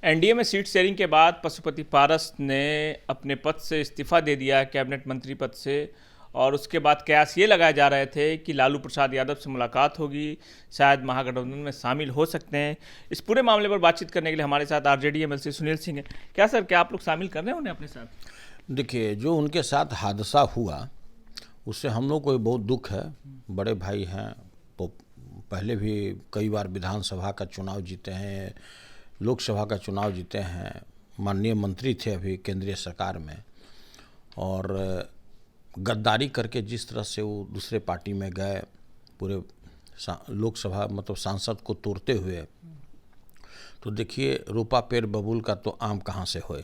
NDA में seat sharing के बाद पशुपति पारस ने अपने पद से इस्तीफा दे दिया कैबिनेट मंत्री पद से। और उसके बाद कयास ये लगाए जा रहे थे कि लालू प्रसाद यादव से मुलाकात होगी, शायद महागठबंधन में शामिल हो सकते हैं। इस पूरे मामले पर बातचीत करने के लिए हमारे साथ आरजेडी एमएलसी सुनील सिंह हैं। क्या सर, क्या आप लोग शामिल कर रहे हैं उन्हें अपने साथ? देखिए, जो उनके साथ हादसा हुआ उससे हम लोग को बहुत दुख है। बड़े भाई हैं, तो पहले भी कई बार विधानसभा का चुनाव जीते हैं, लोकसभा का चुनाव जीते हैं, माननीय मंत्री थे अभी केंद्रीय सरकार में, और गद्दारी करके जिस तरह से वो दूसरे पार्टी में गए, पूरे लोकसभा मतलब सांसद को तोड़ते हुए, तो देखिए रोपा पेड़ बबूल का तो आम कहाँ से होए।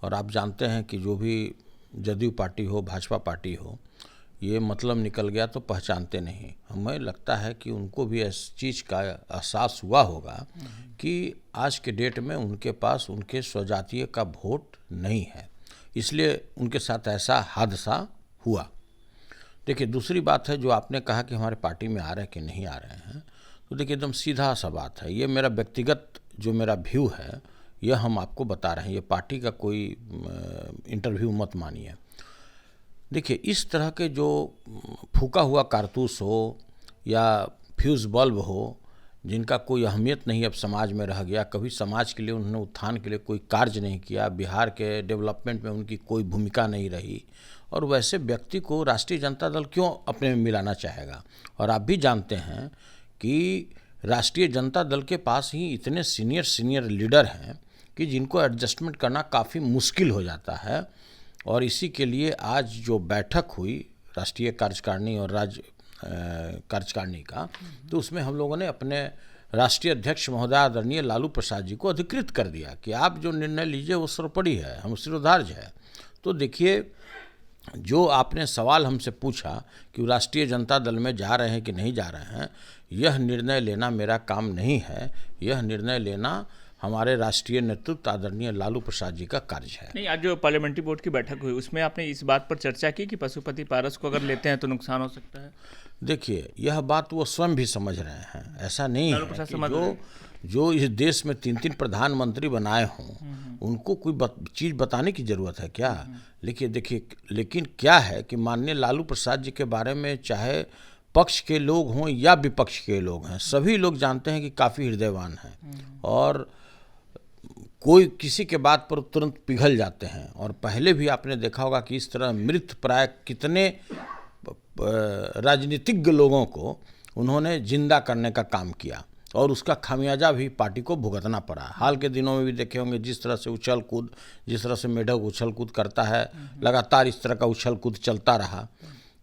और आप जानते हैं कि जो भी जदयू पार्टी हो, भाजपा पार्टी हो, ये मतलब निकल गया तो पहचानते नहीं। हमें लगता है कि उनको भी इस चीज़ का एहसास हुआ होगा कि आज के डेट में उनके पास उनके स्वजातीय का वोट नहीं है, इसलिए उनके साथ ऐसा हादसा हुआ। देखिए, दूसरी बात है जो आपने कहा कि हमारे पार्टी में आ रहे हैं कि नहीं आ रहे हैं, तो देखिए एकदम सीधा सा बात है। ये मेरा व्यक्तिगत जो मेरा व्यू है, यह हम आपको बता रहे हैं, ये पार्टी का कोई इंटरव्यू मत मानिए। देखिए, इस तरह के जो फूका हुआ कारतूस हो या फ्यूज़ बल्ब हो, जिनका कोई अहमियत नहीं अब समाज में रह गया, कभी समाज के लिए उन्होंने उत्थान के लिए कोई कार्य नहीं किया, बिहार के डेवलपमेंट में उनकी कोई भूमिका नहीं रही, और वैसे व्यक्ति को राष्ट्रीय जनता दल क्यों अपने में मिलाना चाहेगा। और आप भी जानते हैं कि राष्ट्रीय जनता दल के पास ही इतने सीनियर लीडर हैं कि जिनको एडजस्टमेंट करना काफ़ी मुश्किल हो जाता है। और इसी के लिए आज जो बैठक हुई राष्ट्रीय कार्यकारिणी और राज्य कार्यकारिणी का, तो उसमें हम लोगों ने अपने राष्ट्रीय अध्यक्ष महोदय आदरणीय लालू प्रसाद जी को अधिकृत कर दिया कि आप जो निर्णय लीजिए वो सर्वोपरि है, हम सिरोधार्य है। तो देखिए, जो आपने सवाल हमसे पूछा कि राष्ट्रीय जनता दल में जा रहे हैं कि नहीं जा रहे हैं, यह निर्णय लेना मेरा काम नहीं है। यह निर्णय लेना हमारे राष्ट्रीय नेतृत्व आदरणीय लालू प्रसाद जी का कार्य है। नहीं, आज जो पार्लियामेंट्री बोर्ड की बैठक हुई उसमें आपने इस बात पर चर्चा की कि पशुपति पारस को अगर लेते हैं तो नुकसान हो सकता है? देखिए, यह बात वो स्वयं भी समझ रहे हैं। ऐसा नहीं है कि जो इस देश में 3 प्रधानमंत्री बनाए हों उनको कोई चीज़ बताने की ज़रूरत है क्या? लेकिन क्या है कि माननीय लालू प्रसाद जी के बारे में चाहे पक्ष के लोग हों या विपक्ष के लोग हैं, सभी लोग जानते हैं कि काफ़ी हृदयवान हैं और कोई किसी के बात पर तुरंत पिघल जाते हैं। और पहले भी आपने देखा होगा कि इस तरह मृत प्राय कितने राजनीतिज्ञ लोगों को उन्होंने जिंदा करने का काम किया, और उसका खामियाजा भी पार्टी को भुगतना पड़ा। हाल के दिनों में भी देखे होंगे जिस तरह से उछल कूद, जिस तरह से मेढक उछल कूद करता है, लगातार इस तरह का उछल कूद चलता रहा।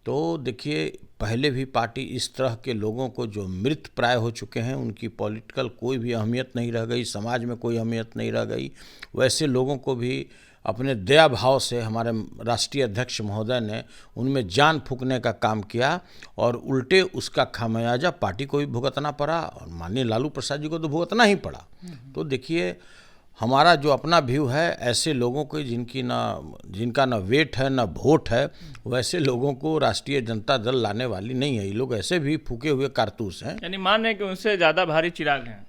तो देखिए, पहले भी पार्टी इस तरह के लोगों को जो मृत प्राय हो चुके हैं, उनकी पॉलिटिकल कोई भी अहमियत नहीं रह गई, समाज में कोई अहमियत नहीं रह गई, वैसे लोगों को भी अपने दया भाव से हमारे राष्ट्रीय अध्यक्ष महोदय ने उनमें जान फूंकने का काम किया, और उल्टे उसका खामियाजा पार्टी को भी भुगतना पड़ा और माननीय लालू प्रसाद जी को तो भुगतना ही पड़ा। तो देखिए, हमारा जो अपना व्यू है, ऐसे लोगों को जिनका ना वेट है ना वोट है, वैसे लोगों को राष्ट्रीय जनता दल लाने वाली नहीं है। ये लोग ऐसे भी फूके हुए कारतूस हैं। यानी मान रहे हैं कि उनसे ज़्यादा भारी चिराग हैं।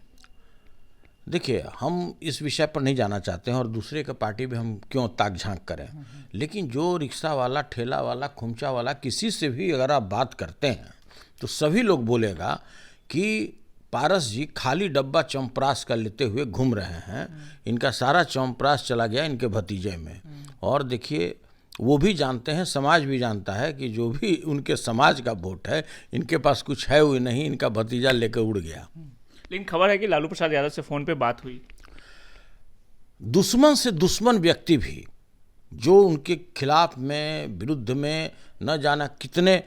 देखिए, हम इस विषय पर नहीं जाना चाहते हैं और दूसरे के पार्टी में हम क्यों ताक झांक करें, लेकिन जो रिक्शा वाला, ठेला वाला, खुमचा वाला, किसी से भी अगर आप बात करते हैं तो सभी लोग बोलेगा कि पारस जी खाली डब्बा च्यवनप्राश का लेते हुए घूम रहे हैं, इनका सारा च्यवनप्राश चला गया इनके भतीजे में। और देखिए, वो भी जानते हैं, समाज भी जानता है कि जो भी उनके समाज का वोट है, इनके पास कुछ है वो नहीं, इनका भतीजा लेकर उड़ गया। लेकिन खबर है कि लालू प्रसाद यादव से फ़ोन पे बात हुई। दुश्मन से दुश्मन व्यक्ति भी जो उनके खिलाफ में, विरुद्ध में न जाना कितने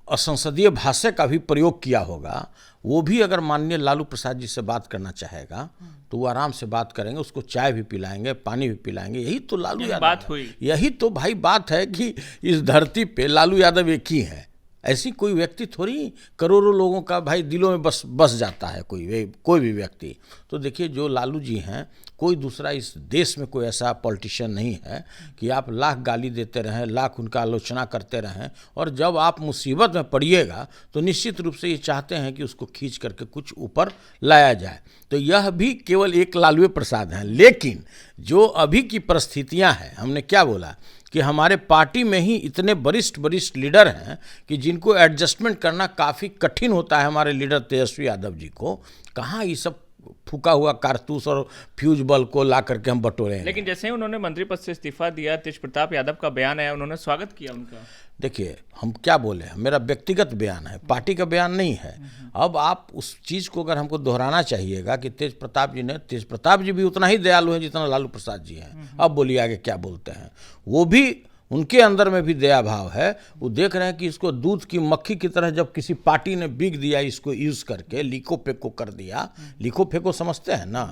असंसदीय भाषा का भी प्रयोग किया होगा, वो भी अगर माननीय लालू प्रसाद जी से बात करना चाहेगा तो वो आराम से बात करेंगे, उसको चाय भी पिलाएंगे, पानी भी पिलाएंगे। यही तो लालू यादव बात हुई। यही तो भाई बात है कि इस धरती पे लालू यादव एक ही है। ऐसी कोई व्यक्ति थोड़ी करोड़ों लोगों का भाई दिलों में बस जाता है कोई भी व्यक्ति। तो देखिए जो लालू जी हैं, कोई दूसरा इस देश में कोई ऐसा पॉलिटिशियन नहीं है कि आप लाख गाली देते रहें, लाख उनका आलोचना करते रहें, और जब आप मुसीबत में पड़िएगा तो निश्चित रूप से ये चाहते हैं कि उसको खींच करके कुछ ऊपर लाया जाए। तो यह भी केवल एक लालू प्रसाद हैं। लेकिन जो अभी की परिस्थितियां हैं, हमने क्या बोला कि हमारे पार्टी में ही इतने वरिष्ठ लीडर हैं कि जिनको एडजस्टमेंट करना काफ़ी कठिन होता है। हमारे लीडर तेजस्वी यादव जी को कहाँ ये सब फूका हुआ कारतूस और फ्यूज बल को ला करके हम बटोरे हैं। लेकिन जैसे ही उन्होंने मंत्री पद से इस्तीफा दिया, तेज प्रताप यादव का बयान आया, उन्होंने स्वागत किया उनका। देखिए हम क्या बोले, मेरा व्यक्तिगत बयान है, पार्टी का बयान नहीं है। अब आप उस चीज़ को अगर हमको दोहराना चाहिएगा कि तेज प्रताप जी भी उतना ही दयालु हैं जितना लालू प्रसाद जी हैं। अब बोलिए आगे क्या बोलते हैं। वो भी, उनके अंदर में भी दया भाव है। वो देख रहे हैं कि इसको दूध की मक्खी की तरह जब किसी पार्टी ने बिक दिया, इसको यूज़ करके लीको फेको कर दिया। लीको फेको समझते हैं ना,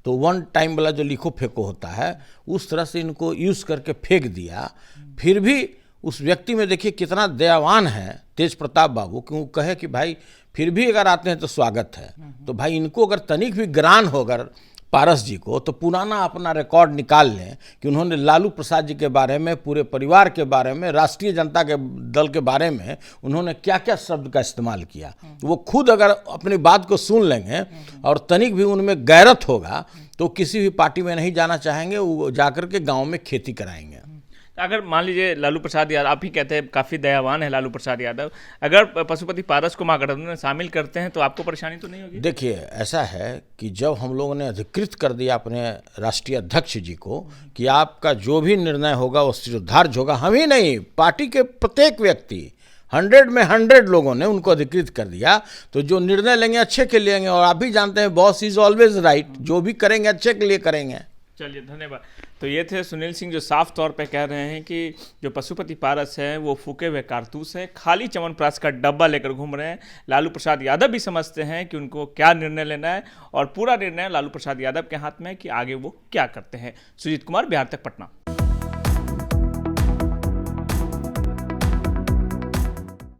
तो वन टाइम वाला जो लीको फेको होता है उस तरह से इनको यूज़ करके फेंक दिया। फिर भी उस व्यक्ति में देखिए कितना दयावान है तेज प्रताप बाबू, कि वो कहे कि भाई फिर भी अगर आते हैं तो स्वागत है। तो भाई इनको अगर तनिक भी ग्रान हो अगर पारस जी को, तो पुराना अपना रिकॉर्ड निकाल लें कि उन्होंने लालू प्रसाद जी के बारे में, पूरे परिवार के बारे में, राष्ट्रीय जनता के दल के बारे में उन्होंने क्या क्या शब्द का इस्तेमाल किया। वो खुद अगर अपनी बात को सुन लेंगे और तनिक भी उनमें गैरत होगा तो किसी भी पार्टी में नहीं जाना चाहेंगे, वो जाकर के गाँव में खेती कराएंगे। अगर मान लीजिए लालू प्रसाद यादव, आप ही कहते हैं काफ़ी दयावान है लालू प्रसाद यादव, अगर पशुपति पारस को महागठबंधन में शामिल करते हैं तो आपको परेशानी तो नहीं होगी? देखिए ऐसा है कि जब हम लोगों ने अधिकृत कर दिया अपने राष्ट्रीय अध्यक्ष जी को कि आपका जो भी निर्णय होगा वो शिरोधार्य होगा, हम ही नहीं, पार्टी के प्रत्येक व्यक्ति 100 में 100 लोगों ने उनको अधिकृत कर दिया, तो जो निर्णय लेंगे अच्छे के लिए लेंगे। और आप भी जानते हैं बॉस इज ऑलवेज राइट, जो भी करेंगे अच्छे के लिए करेंगे। चलिए धन्यवाद। तो ये थे सुनील सिंह जो साफ तौर पे कह रहे हैं कि जो पशुपति पारस हैं वो फूके हुए कारतूस हैं, खाली च्यवनप्राश का डब्बा लेकर घूम रहे हैं। लालू प्रसाद यादव भी समझते हैं कि उनको क्या निर्णय लेना है, और पूरा निर्णय लालू प्रसाद यादव के हाथ में है कि आगे वो क्या करते हैं। सुजीत कुमार, बिहार तक, पटना।